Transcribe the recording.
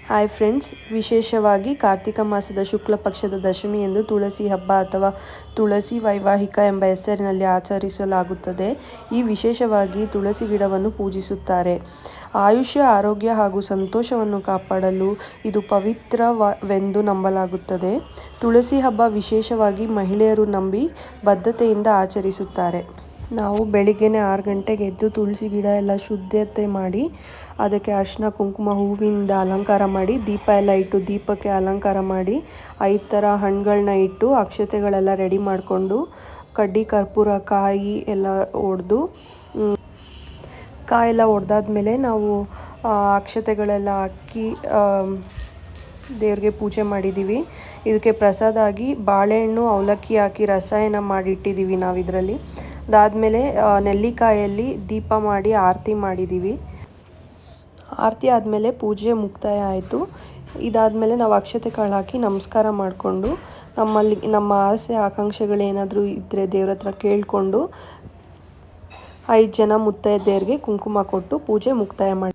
Hi friends, ವಿಶೇಷವಾಗಿ ಕಾರ್ತಿಕ ಮಾಸದ ಶುಕ್ಲ ಪಕ್ಷದ ದಶಮಿಯಂದು ತುಳಸಿ ಹಬ್ಬ ಅಥವಾ ತುಳಸಿ ವೈವಾಹಿಕ ಎಂಬ ಹೆಸರಿನಲ್ಲಿ ಆಚರಿಸಲಾಗುತ್ತದೆ. ಈ ವಿಶೇಷವಾಗಿ ತುಳಸಿ ಗಿಡವನ್ನು ಪೂಜಿಸುತ್ತಾರೆ. ಆಯುಷ್ಯ, ಆರೋಗ್ಯ ಹಾಗೂ ಸಂತೋಷವನ್ನು ಕಾಪಾಡಲು ಇದು ಪವಿತ್ರವೆಂದು ನಂಬಲಾಗುತ್ತದೆ. ತುಳಸಿ ಹಬ್ಬ ವಿಶೇಷವಾಗಿ ಮಹಿಳೆಯರು ನಂಬಿ ಬದ್ಧತೆಯಿಂದ ಆಚರಿಸುತ್ತಾರೆ. ನಾವು ಬೆಳಿಗ್ಗೆನೆ 6 ಗಂಟೆಗೆ ಎದ್ದು ತುಳಸಿ ಗಿಡ ಎಲ್ಲ ಶುದ್ಧತೆ ಮಾಡಿ ಅದಕ್ಕೆ ಅರಿಶಿನ ಕುಂಕುಮ ಹೂವಿಂದ ಅಲಂಕಾರ ಮಾಡಿ ದೀಪ ಎಲ್ಲ ಇಟ್ಟು ದೀಪಕ್ಕೆ ಅಲಂಕಾರ ಮಾಡಿ 5 ಥರ ಹಣ್ಣುಗಳನ್ನ ಇಟ್ಟು ಅಕ್ಷತೆಗಳೆಲ್ಲ ರೆಡಿ ಮಾಡಿಕೊಂಡು ಕಡ್ಡಿ ಕರ್ಪೂರ ಕಾಯಿ ಎಲ್ಲ ಒಡೆದು ಕಾಯೆಲ್ಲ ಒಡೆದಾದ್ಮೇಲೆ ನಾವು ಅಕ್ಷತೆಗಳೆಲ್ಲ ಹಾಕಿ ದೇವ್ರಿಗೆ ಪೂಜೆ ಮಾಡಿದ್ದೀವಿ. ಇದಕ್ಕೆ ಪ್ರಸಾದ ಆಗಿ ಬಾಳೆಹಣ್ಣು ಅವಲಕ್ಕಿ ಹಾಕಿ ರಸಾಯನ ಮಾಡಿ ಇಟ್ಟಿದ್ದೀವಿ ನಾವು ಇದರಲ್ಲಿ. ಅದಾದಮೇಲೆ ನೆಲ್ಲಿಕಾಯಲ್ಲಿ ದೀಪ ಮಾಡಿ ಆರತಿ ಮಾಡಿದ್ದೀವಿ. ಆರತಿ ಆದಮೇಲೆ ಪೂಜೆ ಮುಕ್ತಾಯ ಆಯಿತು. ಇದಾದಮೇಲೆ ನಾವು ಅಕ್ಷತೆ ಕಾಳು ಹಾಕಿ ನಮಸ್ಕಾರ ಮಾಡಿಕೊಂಡು ನಮ್ಮ ಆಸೆ ಆಕಾಂಕ್ಷೆಗಳೇನಾದರೂ ಇದ್ದರೆ ದೇವ್ರ ಹತ್ರ ಕೇಳಿಕೊಂಡು 5 ಜನ ಮುತ್ತೈದೆಯರಿಗೆ ಕುಂಕುಮ ಕೊಟ್ಟು ಪೂಜೆ ಮುಕ್ತಾಯ ಮಾಡಿ